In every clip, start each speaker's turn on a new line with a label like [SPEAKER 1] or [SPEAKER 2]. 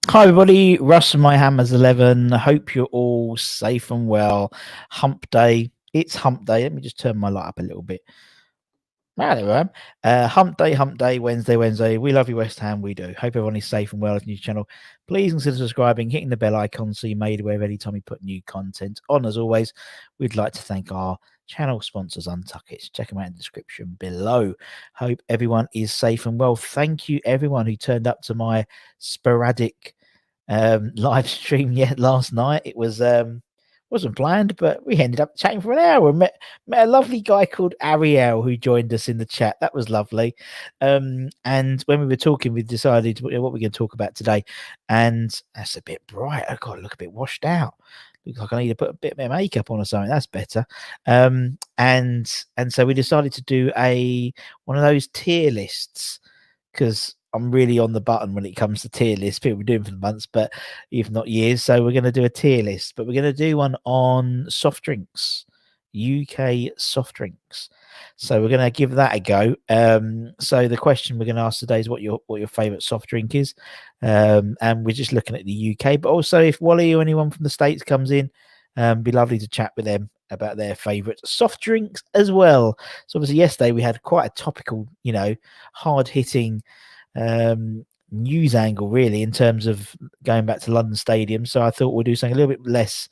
[SPEAKER 1] Hi everybody, Russ from my Hammers 11. I hope you're all safe and well. Hump day. It's hump day. Let me just turn my light up a little bit. Ah, there I am. Hump day, Wednesday. We love you, West Ham. We do. Hope everyone is safe and well if new channel. Please consider subscribing, hitting the bell icon so you're made aware of any time we put new content on. As always, we'd like to thank our channel sponsors, Untuckit. Check them out in the description below. Hope everyone is safe and well. Thank you, everyone who turned up to my sporadic live stream last night. It was wasn't planned, but we ended up chatting for an hour and met a lovely guy called Ariel who joined us in the chat. That was lovely. And when we were talking, we decided what we're going to talk about today. And that's a bit bright. I've got to look a bit washed out. Looks like I need to put a bit of makeup on or something. That's better. And so we decided to do one of those tier lists because I'm really on the button when it comes to tier lists. People have been doing for months, but if not years. So we're going to do a tier list, but we're going to do one on soft drinks, UK soft drinks. So we're going to give that a go. So the question we're going to ask today is what your favourite soft drink is, and we're just looking at the UK. But also, if Wally or anyone from the States comes in, be lovely to chat with them about their favourite soft drinks as well. So obviously yesterday we had quite a topical, hard hitting news angle really in terms of going back to London Stadium. So I thought we'll do something a little bit less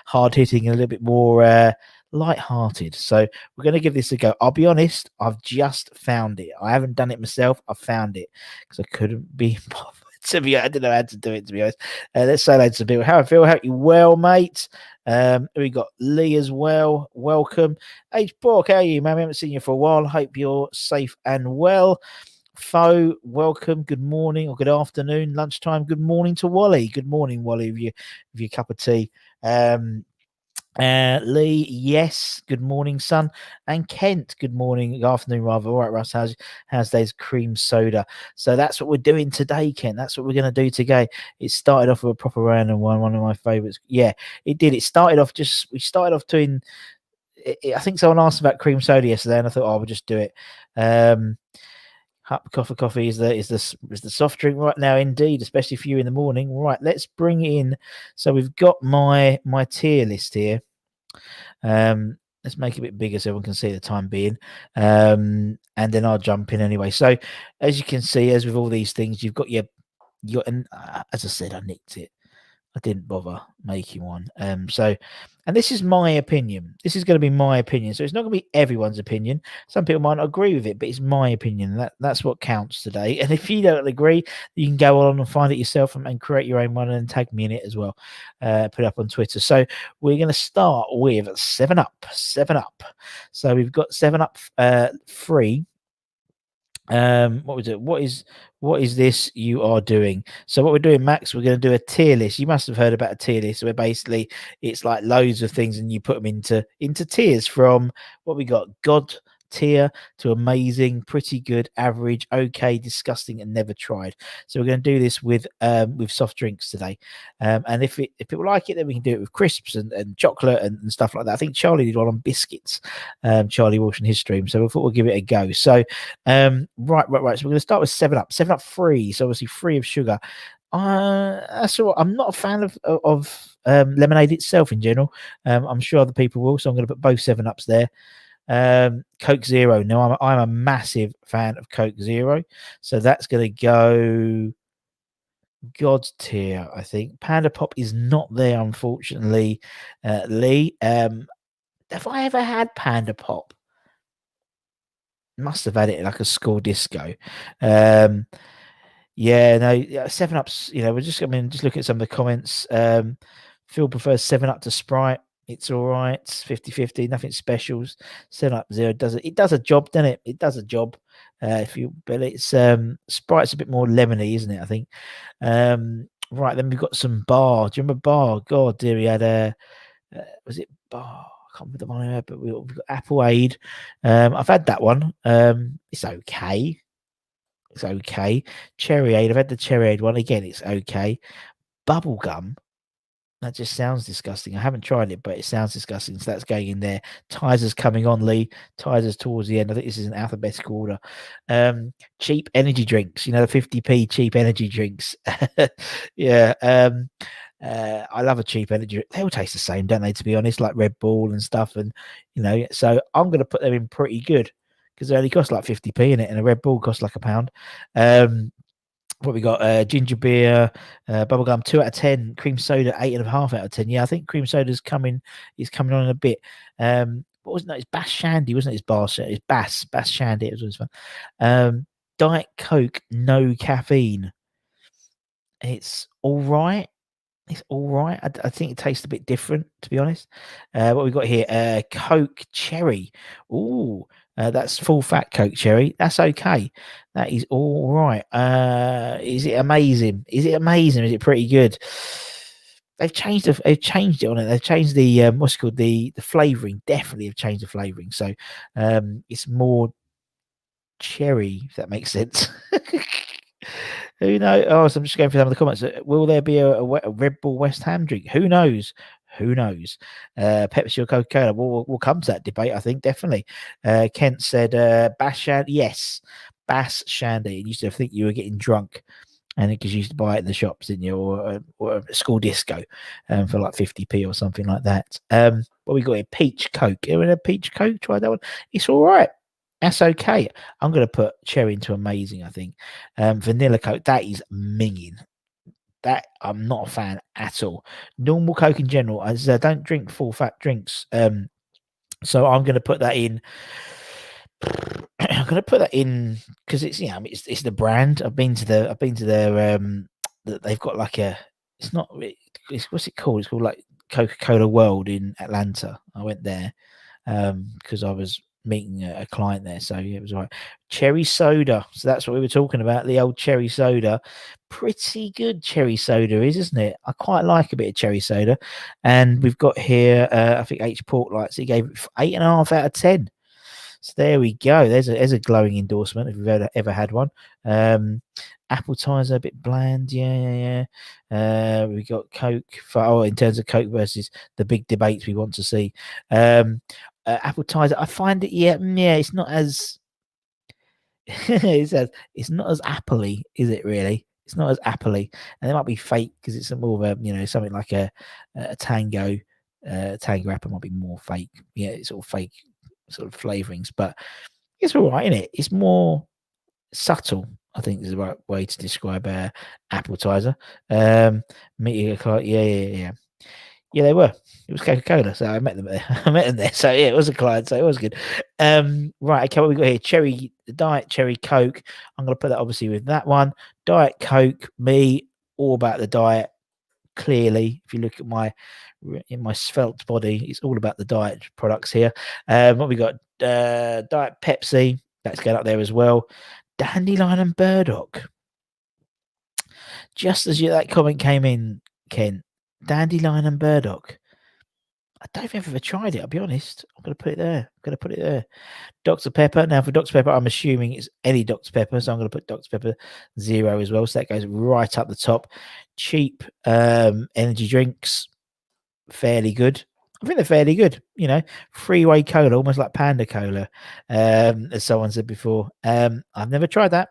[SPEAKER 1] hard hitting and a little bit more light-hearted. So we're going to give this a go. I'll be honest, I've just found it. I haven't done it myself. I found it because I couldn't be bothered. I didn't know how to do it, to be honest. Let's say hello to people. How I feel? Hope you well, mate. We got Lee as well. Welcome. H. Bork, how are you, man? We haven't seen you for a while. Hope you're safe and well. Fo, welcome. Good morning or good afternoon, lunchtime. Good morning to Wally. Good morning, Wally, with your cup of tea. Lee, yes, good morning, son. And Kent, good morning, good afternoon, rather. All right, Russ, how's today's cream soda? So that's what we're doing today, Kent. That's what we're going to do today. It started off with a proper random one of my favorites. Yeah, it did. We started off doing. I think someone asked about cream soda yesterday, and I thought, we'll just do it. Coffee is the soft drink right now, indeed, especially for you in the morning. Right, let's bring in. So we've got my tier list here. Let's make it a bit bigger so everyone can see the time being. And then I'll jump in anyway. So as you can see, as with all these things, you've got and as I said, I nicked it. I didn't bother making one. And this is my opinion. This is going to be my opinion. So it's not going to be everyone's opinion. Some people might not agree with it, but it's my opinion. That's what counts today. And if you don't agree, you can go on and find it yourself and create your own one and tag me in it as well. Put it up on Twitter. So we're going to start with 7-Up. 7-Up. So we've got 7-Up free. What was it? What is this you are doing? So what we're doing, Max, we're going to do a tier list. You must have heard about a tier list where basically it's like loads of things and you put them into tiers from what we got: God tier to amazing, pretty good, average, okay, disgusting, and never tried. So we're going to do this with soft drinks today. And if people like it, then we can do it with crisps and chocolate and stuff like that. I think Charlie did one on biscuits, Charlie Walsh in his stream. So we thought we'll give it a go. So right. So we're going to start with 7-Up. 7-Up free, so obviously free of sugar. That's all right. I'm not a fan of lemonade itself in general. I'm sure other people will, so I'm going to put both 7-Ups there. Coke Zero. Now I'm a massive fan of Coke Zero, so that's going to go God's tier. I think Panda Pop is not there, unfortunately. Lee, have I ever had Panda Pop? Must have had it like a school disco. Yeah, no, 7-Up's, we're just look at some of the comments. Phil prefers 7-Up to Sprite. It's all right. It's 50-50, nothing specials. 7-Up Zero does it. It does a job, doesn't it? It does a job. But it's Sprite's a bit more lemony, isn't it? I think. Right, then we've got some Bar. Do you remember Bar? God, dear, he had was it Bar? I can't remember the one I had, but we've got Apple Aid. I've had that one. It's okay. It's okay. Cherry Aid. I've had the Cherry Aid one. Again, it's okay. Bubblegum. That just sounds disgusting. I haven't tried it, but it sounds disgusting. So that's going in there. Tizers coming on, Lee. Tizers towards the end. I think this is in alphabetical order. Cheap energy drinks. You know, the 50p cheap energy drinks. Yeah. I love a cheap energy. They all taste the same, don't they? To be honest, like Red Bull and stuff. And so I'm going to put them in pretty good because they only cost like 50p in it, and a Red Bull costs like £1. What we got? Ginger beer, bubblegum 2 out of 10, cream soda 8.5 out of 10. Yeah, I think cream soda's coming on in a bit. What was it? No, it's Bass Shandy, wasn't it? It's bar shirt. It's Bass Shandy. It was always fun. Diet Coke, no caffeine. It's all right. It's all right. I think it tastes a bit different, to be honest. What we got here? Coke Cherry. Ooh, that's full fat Coke Cherry. That's okay. That is all right. Is it amazing? Is it amazing? Is it pretty good? They've changed it on it. They've changed the what's it called, the flavoring. Definitely have changed the flavoring. So it's more cherry, if that makes sense. Who knows? Oh, so I'm just going through some of the comments. Will there be a Red Bull West Ham drink? Who knows? Who knows? Pepsi or Coca Cola? We'll come to that debate. I think definitely. Kent said, "Bass Shandy." Yes, Bass Shandy. You used to think you were getting drunk, and because you used to buy it in the shops, didn't you, or a school disco, for like 50p or something like that. What we got here? Peach Coke. You ever had a peach Coke? Try that one. It's all right. That's okay. I'm going to put cherry into amazing, I think. Vanilla Coke, that is minging. That I'm not a fan at all. Normal Coke in general, as I don't drink full fat drinks. So I'm going to put that in. I'm going to put that in because it's it's the brand. I've been to their they've got like it's not what's it called? It's called like Coca-Cola World in Atlanta. I went there because I was meeting a client there, so yeah, it was all right. Cherry soda, so that's what we were talking about, the old cherry soda. Pretty good cherry soda isn't it? I quite like a bit of cherry soda. And we've got here I think H Portlights, he gave it 8.5 out of 10. So there we go. There's a glowing endorsement if you've ever had one. Appetizer a bit bland, yeah. We got Coke in terms of Coke versus the big debates we want to see. Appetizer, I find it, it's not as it's not as appley, is it really? It's not as appley, and it might be fake because it's more of a something like a tango apple might be more fake. Yeah, it's all fake sort of flavorings, but it's all right, isn't it? It's more subtle, I think is the right way to describe appetizer. Yeah, they were. It was Coca-Cola, so I met them there. I met them there. So yeah, it was a client, so it was good. Right, okay, what we got here? Diet cherry Coke. I'm gonna put that obviously with that one. Diet Coke, me, all about the diet. Clearly, if you look at my svelte body, it's all about the diet products here. What we got? Diet Pepsi, that's going up there as well. Dandelion and burdock. Just as that comment came in, Ken, dandelion and burdock. I don't think I've ever tried it, I'll be honest. I'm going to put it there. Dr. Pepper. Now, for Dr. Pepper, I'm assuming it's any Dr. Pepper, so I'm going to put Dr. Pepper 0 as well. So that goes right up the top. Cheap energy drinks, fairly good. I think they're fairly good. Freeway cola, almost like Panda Cola, as someone said before. I've never tried that.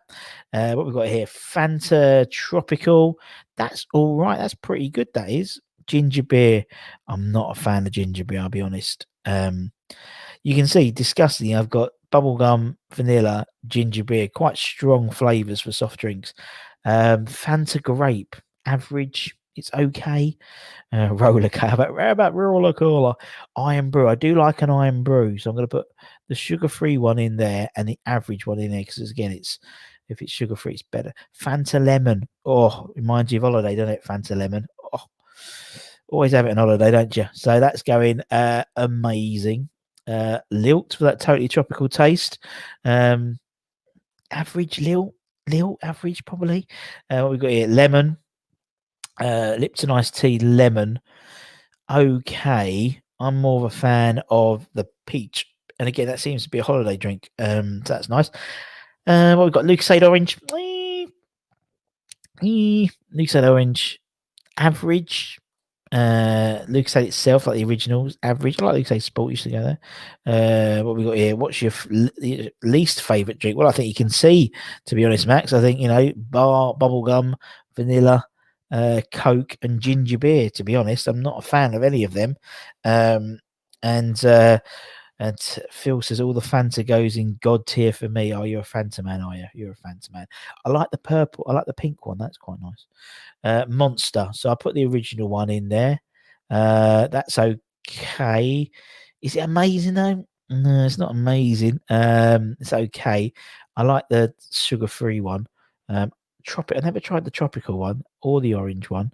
[SPEAKER 1] What we've got here, Fanta Tropical. That's all right. That's pretty good. That is. Ginger beer. I'm not a fan of ginger beer, I'll be honest. You can see, disgusting, I've got bubblegum, vanilla, ginger beer, quite strong flavors for soft drinks. Fanta grape, average. It's okay. Roller cola. How about roller cola? Iron brew. I do like an iron brew, so I'm going to put the sugar-free one in there and the average one in there because again, if it's sugar-free, it's better. Fanta lemon. Oh, reminds you of holiday, doesn't it? Fanta lemon. Oh, always have it on holiday, don't you? So that's going amazing. Lilt for that totally tropical taste. Average Lilt, average probably. What we got here? Lemon. Lipton iced tea, lemon. Okay, I'm more of a fan of the peach, and again, that seems to be a holiday drink. So that's nice. What we've got? Lucasade orange. Lucasade orange, average. Lucasade itself, like the originals, average. I like Lucasade Sport used to go there. What we got here? What's your least favorite drink? Well, I think you can see, to be honest, Max. I think bubblegum, vanilla, Coke, and ginger beer. To be honest, I'm not a fan of any of them. And Phil says all the Fanta goes in God tier for me. Oh, you're a Fanta man, are you? You're a Fanta man. I like the purple. I like the pink one. That's quite nice. Monster. So I put the original one in there. That's okay. Is it amazing though? No, it's not amazing. It's okay. I like the sugar-free one. I never tried the tropical one or the orange one.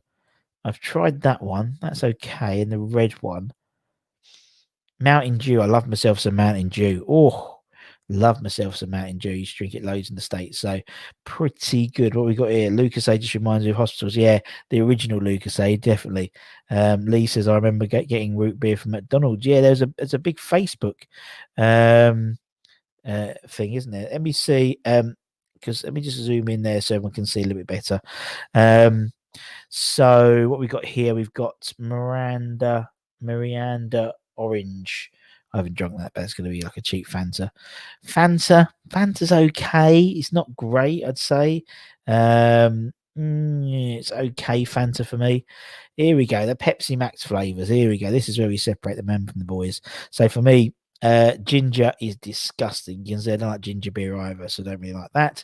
[SPEAKER 1] I've tried that one. That's okay. And the red one. Mountain Dew. I love myself some Mountain Dew. Oh, love myself some Mountain Dew. You used to drink it loads in the States. So pretty good. What we got here? Lucasade just reminds me of hospitals. Yeah, the original Lucasade, definitely. Lee says, I remember getting root beer from McDonald's. Yeah, there's a big Facebook thing, isn't there? Let me see. Because let me just zoom in there so everyone can see a little bit better. So what we got here? We've got Miranda Orange. I haven't drunk that, but it's going to be like a cheap Fanta. Fanta's okay. It's not great, I'd say. It's okay, Fanta for me. Here we go. The Pepsi Max flavors. Here we go. This is where we separate the men from the boys. So for me, ginger is disgusting. You can say I don't like ginger beer either, so I don't really like that.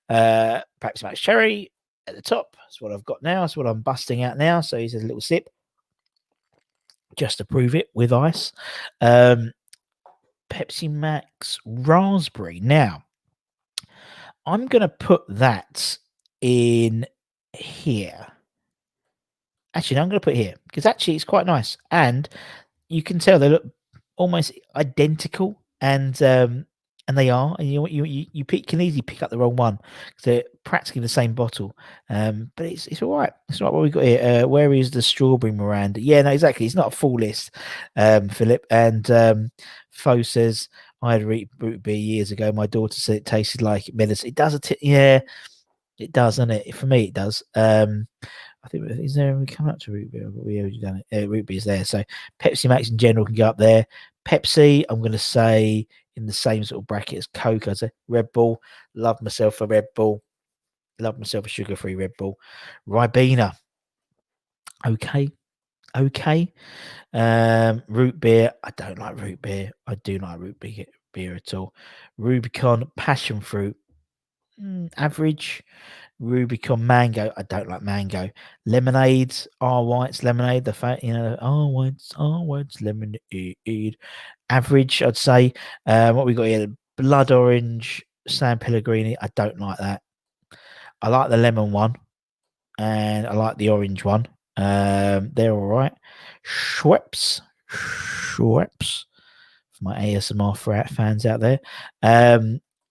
[SPEAKER 1] Pepsi Max cherry at the top. That's what I've got now. That's what I'm busting out now. So he says a little sip just to prove it with ice. Pepsi Max raspberry. Now, I'm going to put that in here. Actually, no, I'm going to put it here because actually it's quite nice. And you can tell they look almost identical. And they are. And you can easily pick up the wrong one because they're practically the same bottle. But it's all right. It's all right. What we got here? Where is the strawberry Miranda? Yeah, no, exactly. It's not a full list, Philip. And Fo says I had root beer years ago. My daughter said it tasted like medicine. It does. Yeah, it does, doesn't it? For me, it does. I think is there we come up to root beer? We already done it. Root beer's there. So Pepsi Max in general can go up there. Pepsi, I'm going to say in the same sort of bracket as Coke. I'd say Red Bull. Love myself a Red Bull. Love myself a sugar-free Red Bull. Ribena. Okay. Root beer. I don't like root beer. I do not like beer at all. Rubicon passion fruit. Average. Rubicon mango. I don't like mango. Lemonades. White's lemonade. The fact White's lemonade. Average, I'd say. What we got here? Blood orange. San Pellegrini. I don't like that. I like the lemon one, and I like the orange one. They're all right. Schweppes. For my ASMR fans out there.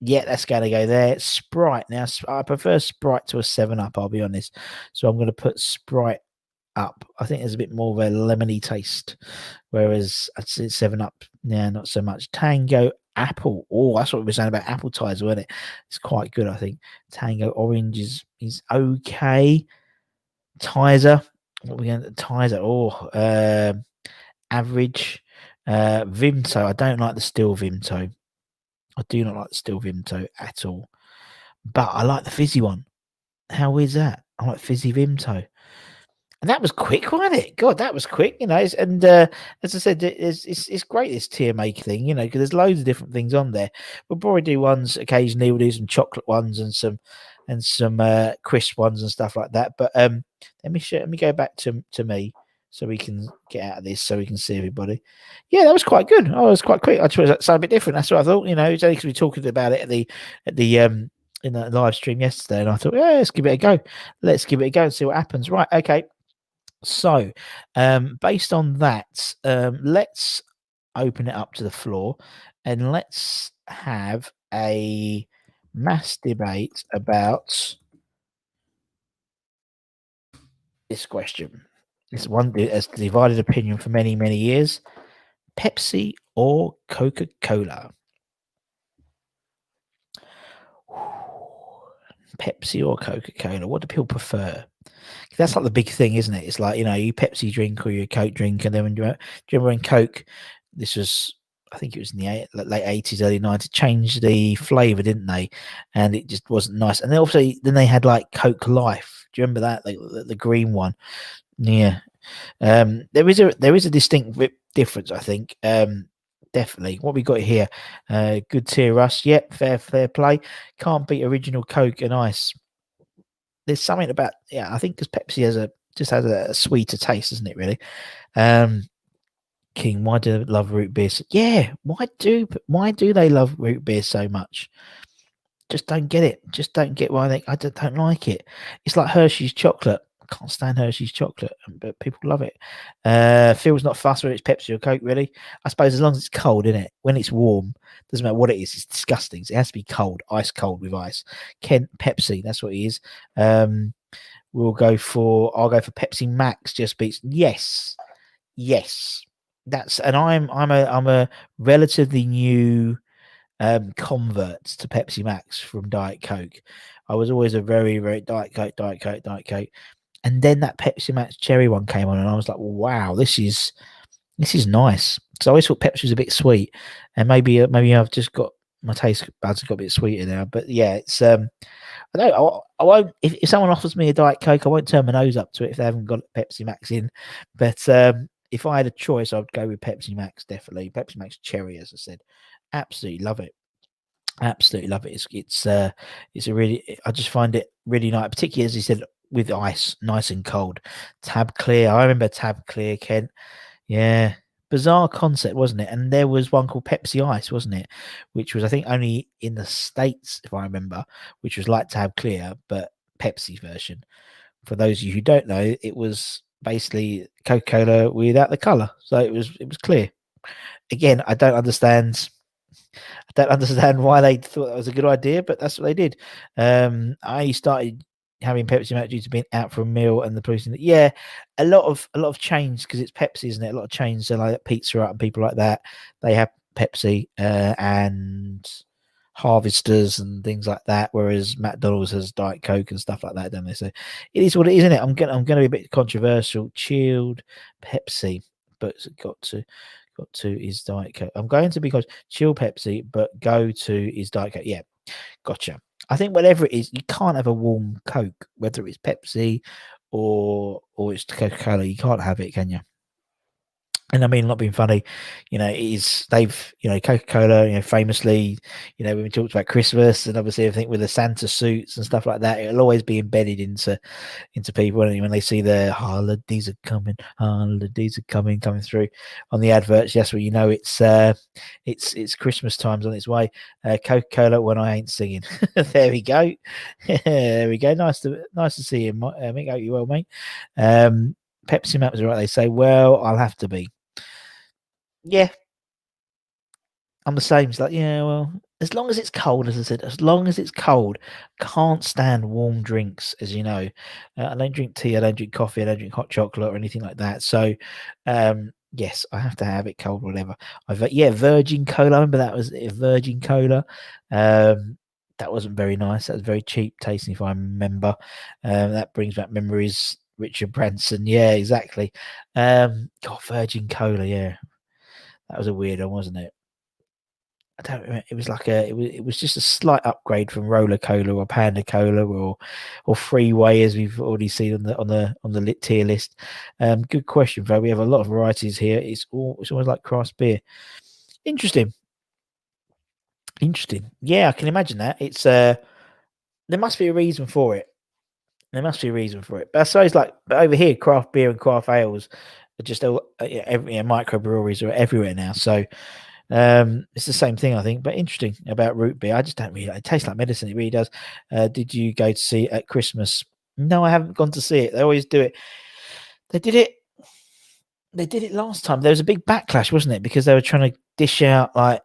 [SPEAKER 1] Yeah, that's going to go there. Sprite. Now, I prefer Sprite to a 7-Up, I'll be honest. So I'm going to put Sprite up. I think there's a bit more of a lemony taste, whereas I'd say 7-Up, yeah, not so much. Tango Apple. Oh, that's what we were saying about apple ties, wasn't it? It's quite good, I think. Tango Orange is okay. Tizer. What are we going to Tizer? Oh, average. Vimto. I don't like the still Vimto. I do not like the still Vimto at all. But I like the fizzy one. How is that? I like fizzy Vimto. And that was quick, wasn't it? God, that was quick, you know. And as I said, it's great, this tier make thing, you know, because there's loads of different things on there. We'll probably do ones occasionally. We'll do some chocolate ones and some crisp ones and stuff like that. But let me go back to me so we can get out of this so we can see everybody. Yeah, that was quite good. Oh, it was quite quick. I just was something a bit different. That's what I thought. You know, it's only because we were talking about it at the in the live stream yesterday, and I thought, yeah, let's give it a go. Let's give it a go and see what happens. Right, okay. So, based on that, let's open it up to the floor and let's have a mass debate about this question. This one has divided opinion for many, many years. Pepsi or Coca-Cola? Pepsi or Coca-Cola? What do people prefer? That's like the big thing, isn't it? It's like, you Pepsi drink or you Coke drink, and then do you remember when Coke? This was, I think it was in the late 80s, early 90s. Changed the flavour, didn't they? And it just wasn't nice. And then obviously, then they had like Coke Life. Do you remember that? Like the green one? Yeah. There is a distinct difference, I think. Definitely. What we got here? Good tier, Russ. Yep, fair play. Can't beat original Coke and ice. There's something about, I think because Pepsi just has a sweeter taste, doesn't it? Really. King, why do they love root beer? Yeah, why do they love root beer so much? Just don't get it. Just don't get why I don't like it. It's like Hershey's chocolate. I can't stand Hershey's chocolate, but people love it. Phil's not fussed whether it's Pepsi or Coke, really. I suppose as long as it's cold, isn't it? When it's warm, doesn't matter what it is. It's disgusting. It has to be cold, ice cold with ice. Kent Pepsi, that's what it is. I'll go for Pepsi Max. Just beats. Yes. And I'm a relatively new converts to Pepsi Max from Diet Coke. I was always a very, very Diet Coke. And then that Pepsi Max cherry one came on, and I was like, wow, this is nice. So I always thought Pepsi was a bit sweet, and maybe I've just got my taste buds have got a bit sweeter now. But yeah, it's I don't. I won't. If someone offers me a Diet Coke, I won't turn my nose up to it if they haven't got Pepsi Max in. But if I had a choice, I'd go with Pepsi Max, definitely. Pepsi Max cherry, as I said. Absolutely love it. Absolutely love it. It's a really, I just find it really nice, particularly as you said, with ice, nice and cold. Tab Clear. I remember Tab Clear, Kent. Yeah. Bizarre concept, wasn't it? And there was one called Pepsi Ice, wasn't it? Which was, I think, only in the States, if I remember, which was like Tab Clear, but Pepsi version. For those of you who don't know, it was basically Coca-Cola without the colour. So it was clear. Again, I don't understand why they thought that was a good idea, but that's what they did. I started having Pepsi Max due to being out for a meal and the police. Yeah, a lot of chains, because it's Pepsi, isn't it? A lot of chains, so like Pizza Hut and people like that, they have Pepsi and Harvesters and things like that, whereas McDonald's has Diet Coke and stuff like that, don't they? So it is what it is, isn't it? I'm gonna be a bit controversial. Chilled Pepsi, but it's got to is Diet Coke. I'm going to be chill Pepsi, but go to is Diet Coke. Yeah, gotcha. I think whatever it is, you can't have a warm Coke, whether it's Pepsi or it's Coca-Cola. You can't have it, can you? And I mean, not being funny, they've, Coca-Cola, famously, when we talked about Christmas and obviously everything with the Santa suits and stuff like that, it'll always be embedded into people. And when they see the holidays are coming through on the adverts, yes, well, it's Christmas time's on its way. Coca-Cola when I ain't singing. There we go. There we go. Nice to see you, Mick. Hope you well, mate. Pepsi Max, right? They say, well, I'll have to be. Yeah, I'm the same. It's like, yeah, well, as long as it's cold, as I said, as long as it's cold, can't stand warm drinks, as you know. I don't drink tea, I don't drink coffee, I don't drink hot chocolate or anything like that. So, yes, I have to have it cold, whatever. Virgin Cola. I remember that was Virgin Cola. That wasn't very nice. That was very cheap tasting, if I remember. That brings back memories. Richard Branson, yeah, exactly. Virgin Cola, yeah. That was a weird one, wasn't it? I don't remember. It was like it was just a slight upgrade from Roller Cola or Panda Cola or Freeway, as we've already seen on the lit tier list. Good question, Val. We have a lot of varieties here. It's almost like craft beer. Interesting. Yeah, I can imagine that. It's there must be a reason for it. But I suppose but over here, craft beer and craft ales are just microbreweries are everywhere now. So it's the same thing, I think. But interesting about root beer. I just don't really. It tastes like medicine. It really does. Did you go to see it at Christmas? No, I haven't gone to see it. They always do it. They did it. They did it last time. There was a big backlash, wasn't it? Because they were trying to dish out like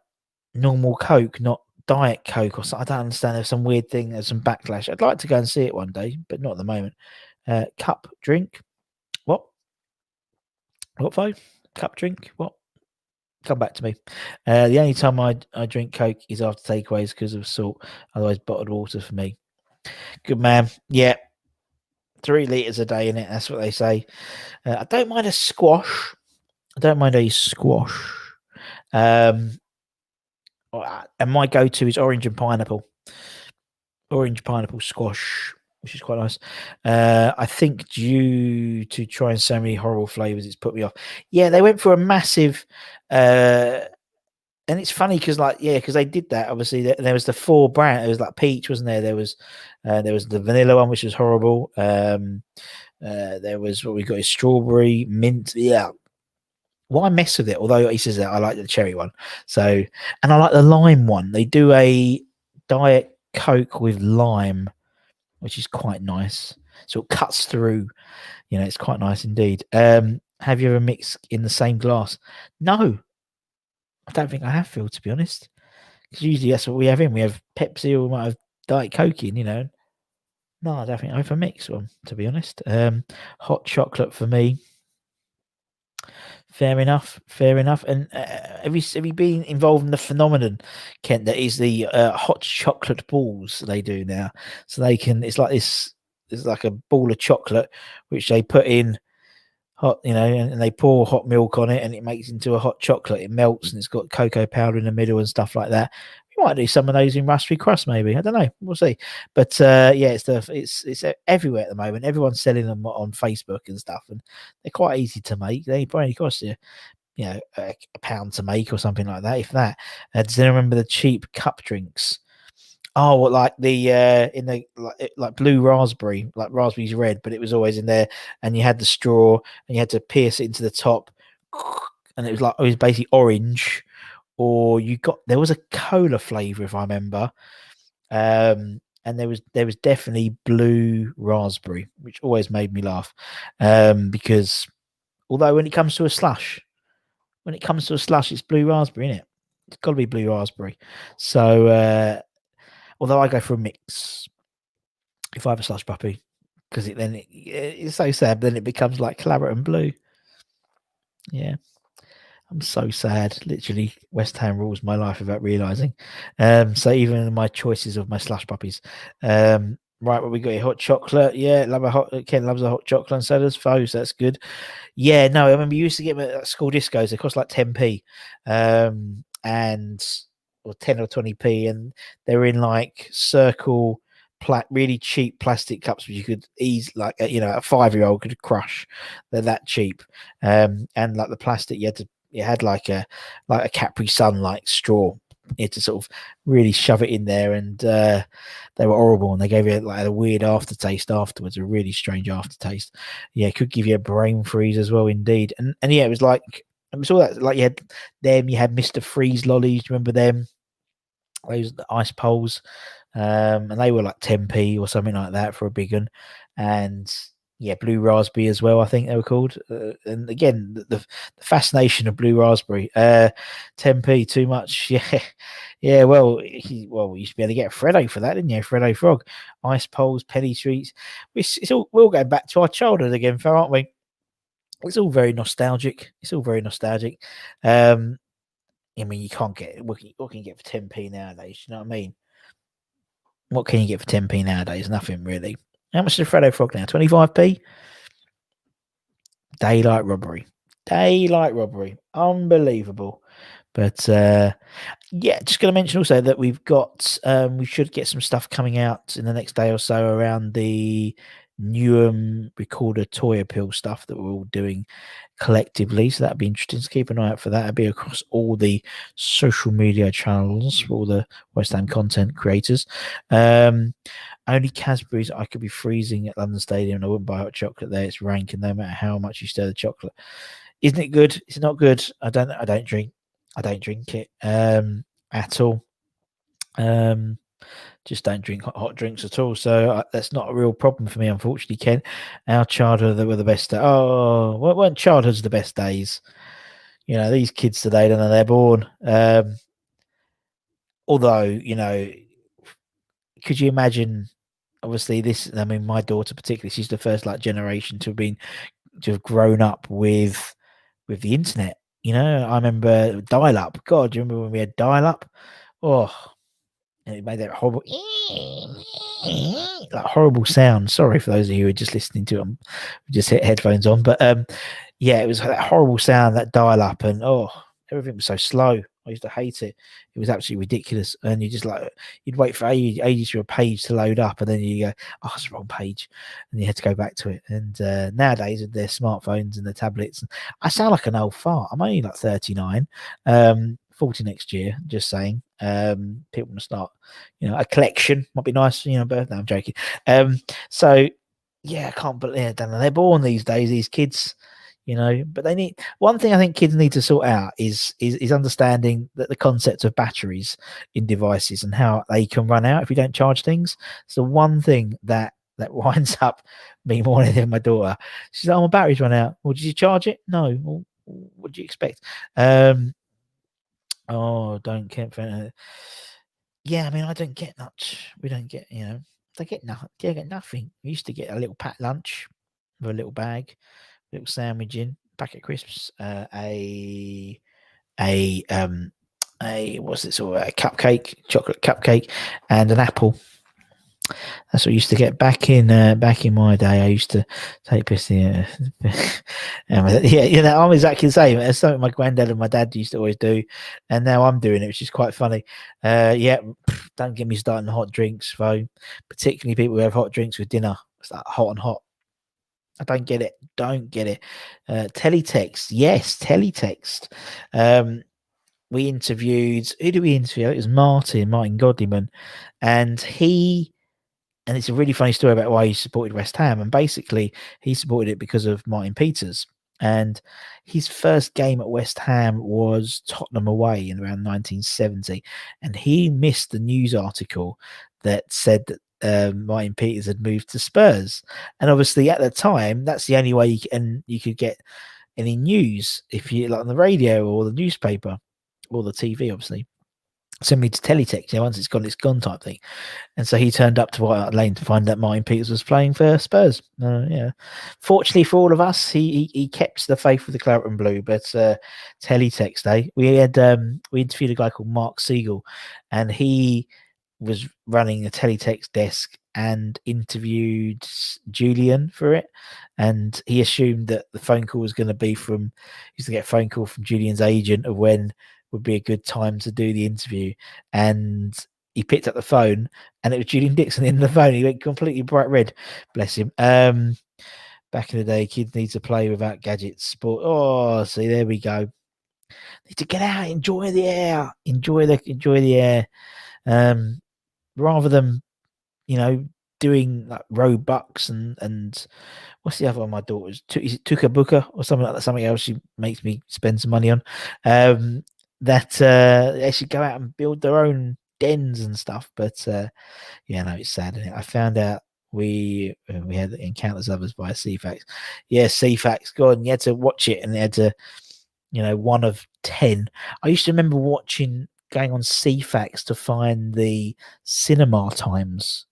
[SPEAKER 1] normal Coke, not Diet Coke or something. I don't understand. There's some weird thing. There's some backlash. I'd like to go and see it one day, but not at the moment. Cup drink. What? What phone? Cup drink? What? Come back to me. The only time I drink Coke is after takeaways because of salt. Otherwise, bottled water for me. Good man. Yeah. 3 litres a day in it. That's what they say. I don't mind a squash. And my go-to is orange and pineapple. Orange pineapple squash, which is quite nice. I think due to trying so many horrible flavors, it's put me off. Yeah, they went for a massive, and it's funny because they did that. Obviously, there was the 4 brand. It was like peach, wasn't there? There was the vanilla one, which was horrible. There was what we got is strawberry, mint. Yeah. Why mess with it? Although he says that I like the cherry one. So, and I like the lime one. They do a Diet Coke with lime, which is quite nice. So it cuts through. It's quite nice indeed. Have you ever mixed in the same glass? No, I don't think I have, Phil, to be honest. Because usually that's what we have in. We have Pepsi or we might have Diet Coke in, No, I don't think I've ever mixed one, to be honest. Hot chocolate for me. Fair enough. And have you been involved in the phenomenon, Kent? That is the hot chocolate balls they do now. So they can. It's like this. It's like a ball of chocolate which they put in hot, and they pour hot milk on it, and it makes into a hot chocolate. It melts, and it's got cocoa powder in the middle and stuff like that. We might do some of those in raspberry crust, maybe. I don't know. We'll see. But yeah, it's everywhere at the moment. Everyone's selling them on Facebook and stuff, and they're quite easy to make. They probably cost you, a pound to make or something like that, if that. Does anyone remember the cheap cup drinks? Oh, what, like the in the like blue raspberry, like raspberries red, but it was always in there, and you had the straw, and you had to pierce it into the top, and it was basically orange, or there was a cola flavor if I remember, and there was definitely blue raspberry, which always made me laugh, because although when it comes to a slush, it's blue raspberry, isn't it? It's got to be blue raspberry. So. Although I go for a mix if I have a slush puppy, because it's so sad. But then it becomes like claret and blue. Yeah, I'm so sad. Literally, West Ham rules my life without realising. So even in my choices of my slush puppies. Right, what we got here? Hot chocolate. Yeah, Ken loves a hot chocolate, and so does Foe. So that's good. Yeah, no, I remember you used to get them at school discos. They cost like 10p, and or 10 or 20p, and they're in like circle, really cheap plastic cups, which you could ease like a 5-year-old could crush. They're that cheap, and like the plastic, you had like a Capri Sun like straw. You had to sort of really shove it in there, and they were horrible, and they gave you like a weird aftertaste afterwards, a really strange aftertaste. Yeah, it could give you a brain freeze as well, indeed. And yeah, it was all that, like you had Mr. Freeze lollies. Do you remember them? Those ice poles, and they were like 10p or something like that for a big one. And yeah, blue raspberry as well, I think they were called. And again, the fascination of blue raspberry. 10p too much. Yeah. Well, we used to be able to get a Freddo for that, didn't you? Freddo Frog, ice poles, penny streets. We're all going back to our childhood again, aren't we? It's all very nostalgic. I mean, you can't get what can you get for 10p nowadays? You know what I mean? What can you get for 10p nowadays? Nothing really. How much is a Freddo Frog now? 25p? Daylight robbery. Unbelievable. But yeah, just going to mention also that we should get some stuff coming out in the next day or so around the Newham Recorder Toy Appeal stuff that we're all doing collectively. So that'd be interesting. So keep an eye out for that. It'll be across all the social media channels for all the West Ham content creators. Only Cadbury's I could be freezing at London Stadium, and I wouldn't buy hot chocolate there. It's rank, and no matter how much you stir the chocolate, isn't it good? It's not good. I don't drink it at all. Just don't drink hot drinks at all. So that's not a real problem for me, unfortunately, Ken. Our childhood were the best. Weren't childhoods the best days? These kids today, don't know they're born. Although, could you imagine? Obviously, my daughter particularly, she's the first generation to have grown up with the internet. I remember dial-up. God, do you remember when we had dial-up? Oh, and it made that horrible, that horrible sound. Sorry for those of you who are just listening to them, just hit headphones on. But yeah, it was that horrible sound, that dial up, and everything was so slow. I used to hate it. It was absolutely ridiculous. And you just you'd wait for ages for a page to load up, and then you go, oh, it's the wrong page. And you had to go back to it. And nowadays, with their smartphones and their tablets, I sound like an old fart. I'm only like 39, 40 next year, just saying. People want to start, a collection might be nice, but no, I'm joking. So, yeah, I can't believe it. They're born these days, these kids. But they need one thing I think kids need to sort out is understanding that the concept of batteries in devices and how they can run out if you don't charge things. So one thing that winds up me more than my daughter. She's like, "Oh, my battery's run out." Well, did you charge it? No. Well, what do you expect? Don't care. Yeah, I mean, I don't get much. We don't get, they get nothing. They get nothing. We used to get a little packed lunch with a little bag, little sandwich in, packet of crisps, a what's it sort of a cupcake, chocolate cupcake, and an apple. That's what I used to get back in my day. I used to take piss. Yeah, I'm exactly the same. It's something my granddad and my dad used to always do, and now I'm doing it, which is quite funny. Don't get me starting on hot drinks, though. Particularly people who have hot drinks with dinner. It's like hot and hot. I don't get it. Teletext. Yes, teletext. We interviewed, who did we interview? It was Martin Godliman. And it's a really funny story about why he supported West Ham. And basically, he supported it because of Martin Peters. And his first game at West Ham was Tottenham away in around 1970. And he missed the news article that said that Martin Peters had moved to Spurs. And obviously, at the time, that's the only way you could get any news, if you like on the radio or the newspaper or the TV, obviously. Send me to teletext, once it's gone type thing. And so he turned up to White Hart Lane to find that Martin Peters was playing for Spurs. Fortunately for all of us, he kept the faith with the claret and blue. But teletext, we interviewed a guy called Mark Siegel, and he was running a teletext desk and interviewed Julian for it. And he assumed that the phone call was going to be he used to get a phone call from Julian's agent of when would be a good time to do the interview. And he picked up the phone and it was Julian Dixon in the phone. He went completely bright red. Bless him. Back in the day, kids need to play without gadgets. But see, there we go. Need to get out, enjoy the air, enjoy the air. Rather than, doing like Robux and what's the other one? My daughter's is it Coca or something like that? Something else she makes me spend some money on. That they should go out and build their own dens and stuff. But it's sad, isn't it? I found out we had Encounters Others by CFAX. Yeah, CFAX. God, and you had to watch it, and they had to, one of 10. I used to remember going on CFAX to find the cinema times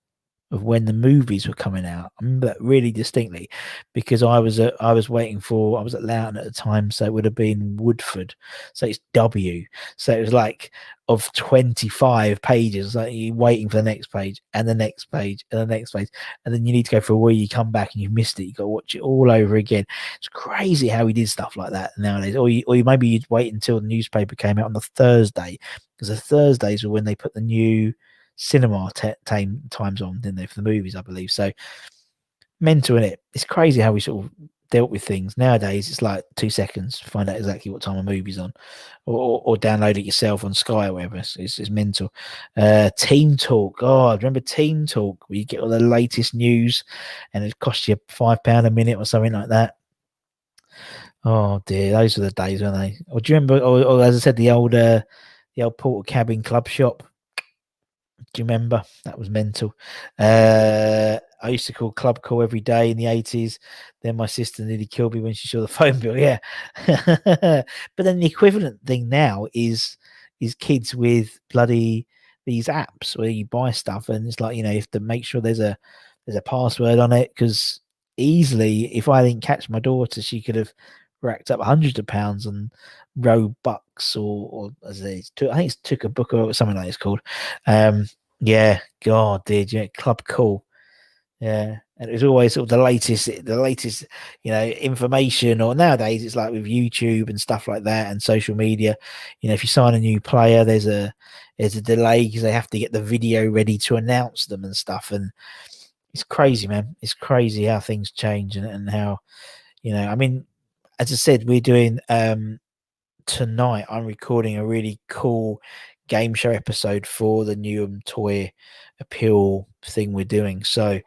[SPEAKER 1] of when the movies were coming out. I remember that really distinctly because I was at Loughton at the time, so it would have been Woodford. So it's W. So it was like of 25 pages, like you're waiting for the next page and the next page and the next page, and then you need to go for a wee. You come back and you've missed it. You got to watch it all over again. It's crazy how we did stuff like that nowadays. Or maybe you'd wait until the newspaper came out on the Thursday, because the Thursdays were when they put the new cinema times on, didn't they, for the movies, I believe. So mental, in it. It's crazy how we sort of dealt with things nowadays. It's like 2 seconds to find out exactly what time a movie's on, or download it yourself on Sky or whatever. It's mental. Team Talk. I remember Team Talk, where you get all the latest news and it costs you £5 a minute or something like that. Oh dear, those were the days, weren't they? Or do you remember, or as I said, the old Porter Cabin Club Shop? Do you remember? That was mental. I used to call Club Call every day in the 80s. Then my sister nearly killed me when she saw the phone bill. Yeah. But then the equivalent thing now is kids with bloody these apps where you buy stuff and it's like, you have to make sure there's a password on it, because easily, if I didn't catch my daughter, she could have racked up hundreds of pounds on Robux or as I think it's took a book or something like it's called. Yeah, God, did yeah, Club Cool. Yeah, and it was always sort of the latest, information. Or nowadays, it's like with YouTube and stuff like that, and social media. If you sign a new player, there's a delay because they have to get the video ready to announce them and stuff. And it's crazy, man. It's crazy how things change and how I mean, as I said, we're doing tonight. I'm recording a really cool game show episode for the new toy appeal thing we're doing. So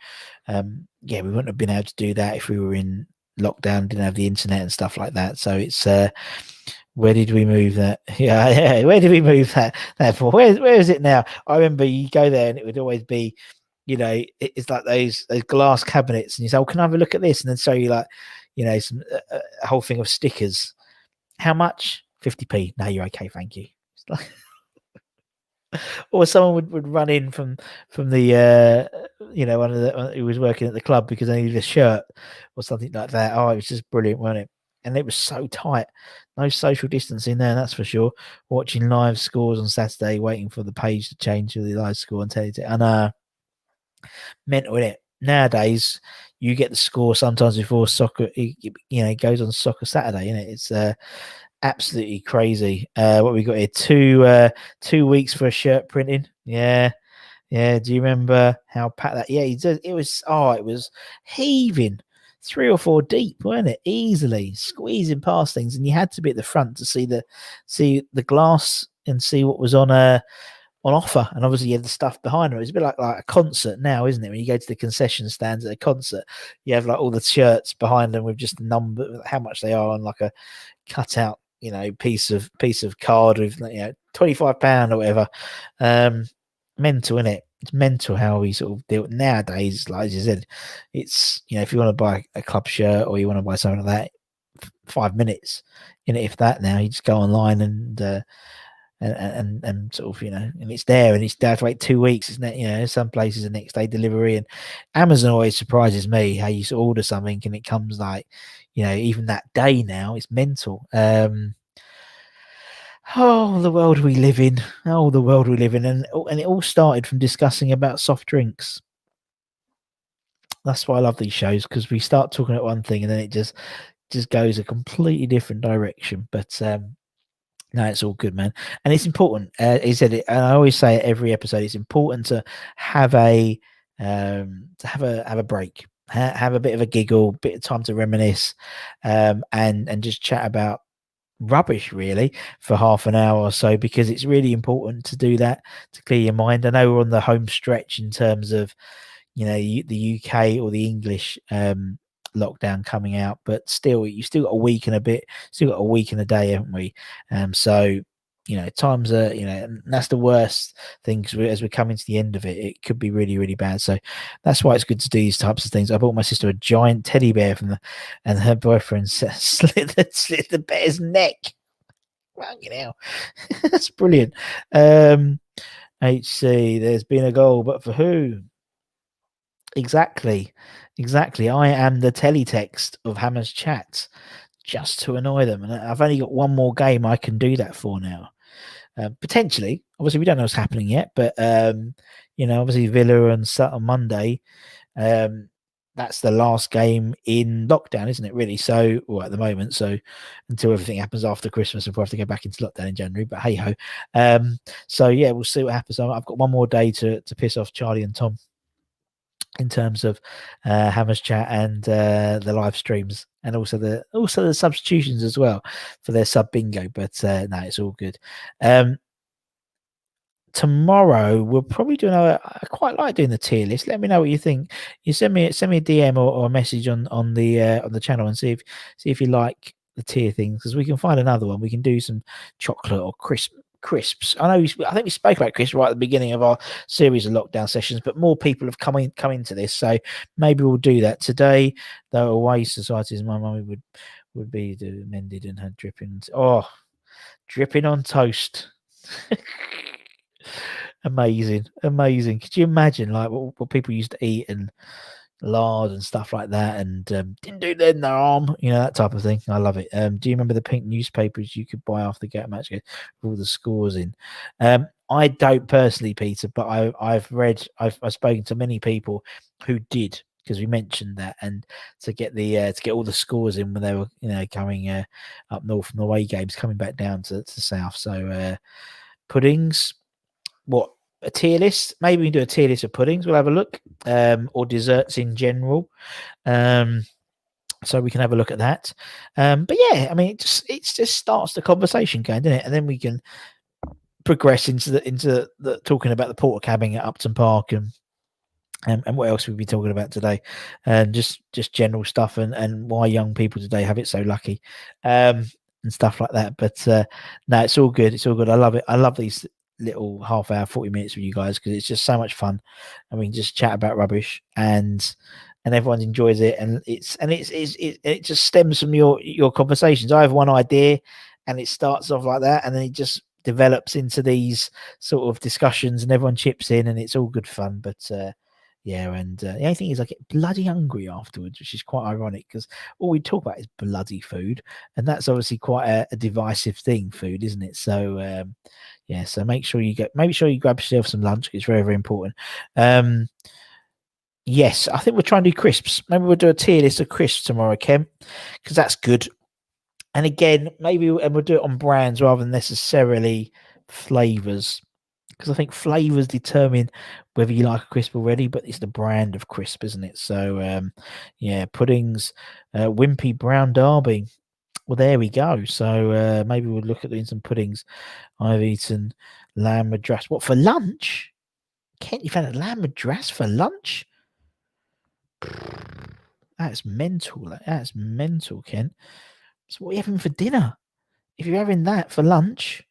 [SPEAKER 1] yeah, we wouldn't have been able to do that if we were in lockdown, didn't have the internet and stuff like that. So it's where did we move that? Yeah, where did we move that for? Where is it now? I remember you go there and it would always be, it's like those glass cabinets, and you say, "Oh, can I have a look at this?" And then show you like, some a whole thing of stickers. How much? 50p. No, you're okay, thank you. It's like, or someone would run in from the one of the who was working at the club because they needed a shirt or something like that. Oh, it was just brilliant, wasn't it? And it was so tight, no social distancing there, that's for sure. Watching live scores on Saturday, waiting for the page to change to the live score and tell you. And mental in it. Nowadays, you get the score sometimes before soccer. It goes on Soccer Saturday, isn't it? It's absolutely crazy. What we got here? 2 weeks for a shirt printing. Yeah, yeah. Do you remember how packed that? Yeah, it was. Oh, it was heaving, 3 or 4 deep, weren't it? Easily squeezing past things, and you had to be at the front to see the glass and see what was on offer, and obviously you have the stuff behind it. It's a bit like a concert now, isn't it? When you go to the concession stands at a concert, you have like all the shirts behind them with just the number, how much they are on like a cut out, piece of card with £25 or whatever. Mental, in it. It's mental how we sort of deal nowadays. Like as you said, it's if you want to buy a club shirt or you want to buy something like that, 5 minutes. If that now, you just go online and sort of and it's there, and it's there to wait 2 weeks, isn't it? Some places are next day delivery, and Amazon always surprises me how you sort of order something and it comes like even that day now. It's mental. Oh, the world we live in. Oh, the world we live in. And it all started from discussing about soft drinks. That's why I love these shows, because we start talking about one thing and then it just goes a completely different direction. But no, it's all good, man, and it's important. He said it, and I always say it every episode. It's important to have a break, have a bit of a giggle, bit of time to reminisce, and just chat about rubbish really for half an hour or so, because it's really important to do that to clear your mind. I know we're on the home stretch in terms of the UK or the English lockdown coming out, but still, you still got a week and a bit, still got a week and a day, haven't we? So times are and that's the worst thing, because as we're coming to the end of it, it could be really, really bad. So that's why it's good to do these types of things. I bought my sister a giant teddy bear and her boyfriend slit the bear's neck. Fucking hell. That's brilliant. HC, there's been a goal, but for who? Exactly. I am the teletext of Hammers chat, just to annoy them. And I've only got one more game I can do that for now. Potentially. Obviously, we don't know what's happening yet, but obviously Villa on Monday. That's the last game in lockdown, isn't it, really? So, well, at the moment, so until everything happens after Christmas, we'll have to go back into lockdown in January, but hey ho. So yeah, we'll see what happens. I've got one more day to piss off Charlie and Tom in terms of Hammers chat and the live streams, and also the substitutions as well for their sub bingo. But no, it's all good. Tomorrow we'll probably do I quite like doing the tier list. Let me know what you think. You send me a DM or a message on the channel and see if you like the tier things, because we can find another one. We can do some chocolate or crisps. I think we spoke about crisps right at the beginning of our series of lockdown sessions, but more people have come into this, so maybe we'll do that today. The away societies, my mummy would be mended and had dripping on toast. Amazing. Could you imagine like what people used to eat and lard and stuff like that, and didn't do that in their arm, that type of thing. I love it. Do you remember the pink newspapers you could buy after the game match with all the scores in? I don't personally, Peter, but I've spoken to many people who did, because we mentioned that, and to get all the scores in when they were coming up north from the away games, coming back down to south. So puddings, what, a tier list? Maybe we can do a tier list of puddings. We'll have a look, or desserts in general. So we can have a look at that. But yeah, I mean, it just starts the conversation going, doesn't it? And then we can progress into the talking about the Portacabbing at Upton Park and what else we'll be talking about today, and just general stuff and why young people today have it so lucky, and stuff like that. But no, it's all good. It's all good. I love it. I love these little half hour, 40 minutes with you guys, because it's just so much fun. I mean, just chat about rubbish, and everyone enjoys it, and it just stems from your conversations. I have one idea, and it starts off like that, and then it just develops into these sort of discussions, and everyone chips in, and it's all good fun. But yeah, and the only thing is I get bloody hungry afterwards, which is quite ironic, because all we talk about is bloody food, and that's obviously quite a divisive thing, food, isn't it? So yeah, so make sure you grab yourself some lunch. It's very, very important. Yes, I think we'll try and do crisps. Maybe we'll do a tier list of crisps tomorrow, Ken, because that's good. And again, we'll do it on brands rather than necessarily flavors, because I think flavors determine whether you like a crisp already, but it's the brand of crisp, isn't it? So yeah, puddings, Wimpy Brown Derby. Well, there we go. So maybe we'll look at doing some puddings. I've eaten lamb madras. What, for lunch? Kent, you've had a lamb madras for lunch? That's mental. That's mental, Kent. So what are you having for dinner? If you're having that for lunch,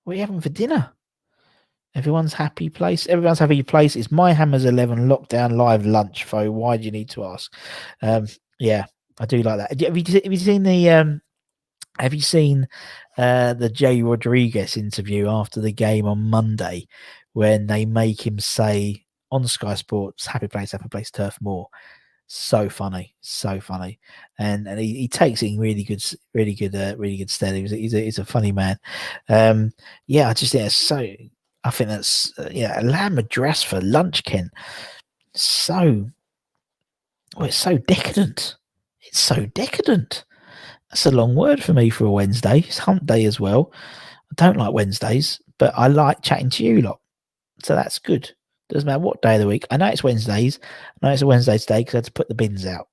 [SPEAKER 1] what are you having for dinner? Everyone's happy place. Everyone's happy place. It's my Hammers 11 lockdown live lunch, Fo. Why do you need to ask? Yeah, I do like that. Have you seen the Jay Rodriguez interview after the game on Monday, when they make him say on Sky Sports, happy place, Turf Moor? So funny, and he takes it in really good stead. He's a funny man. Yeah, I just think it's so. I think that's a lamb madras for lunch, Ken. So, it's so decadent. It's so decadent. That's a long word for me for a Wednesday. It's hump day as well. I don't like Wednesdays, but I like chatting to you lot, so that's good. Doesn't matter what day of the week. I know it's Wednesdays. I know it's a Wednesday today because I had to put the bins out.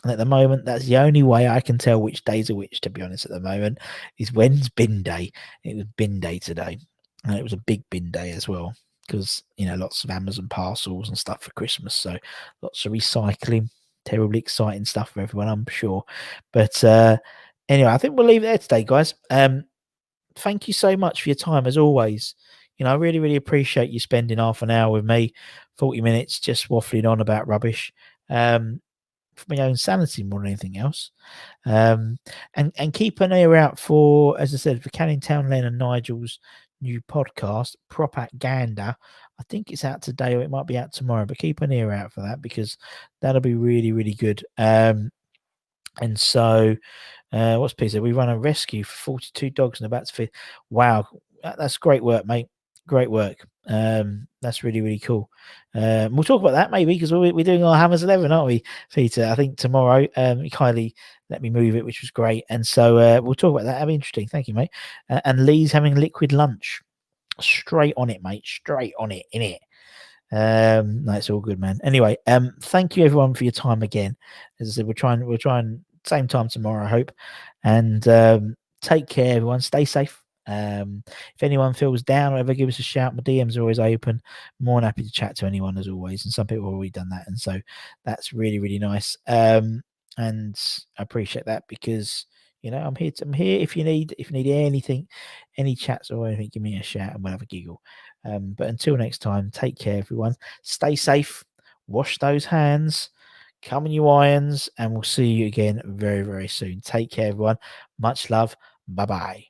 [SPEAKER 1] And at the moment, that's the only way I can tell which days are which, to be honest, at the moment, is when's bin day. It was bin day today. And it was a big bin day as well, because, lots of Amazon parcels and stuff for Christmas. So lots of recycling, terribly exciting stuff for everyone, I'm sure. But anyway, I think we'll leave it there today, guys. Thank you so much for your time, as always. I really, really appreciate you spending half an hour with me, 40 minutes, just waffling on about rubbish. For my own sanity more than anything else. And keep an ear out for, as I said, for Canning Town Len and Nigel's new podcast, Propaganda. I think it's out today, or it might be out tomorrow, but keep an ear out for that, because that'll be really, really good. And so, what's Peter? We run a rescue for 42 dogs and about to feed. Wow, that's great work, mate. Great work. That's really, really cool. We'll talk about that maybe, because we're doing our Hammers 11, aren't we, Peter? I think tomorrow. You kindly let me move it, which was great. And so we'll talk about that. That'll be interesting. Thank you, mate. And Lee's having liquid lunch. Straight on it, mate. Straight on it, in it. No, it's all good, man. Anyway, thank you everyone for your time again. As I said, we'll try and same time tomorrow, I hope. And take care, everyone. Stay safe. If anyone feels down or ever, give us a shout. My DMs are always open. More than happy to chat to anyone, as always. And some people have already done that, and so that's really, really nice. And I appreciate that, because I'm here. I'm here if you need anything, any chats or anything. Give me a shout and we'll have a giggle. But until next time, take care, everyone. Stay safe. Wash those hands. Come in your irons, and we'll see you again very, very soon. Take care, everyone. Much love. Bye bye.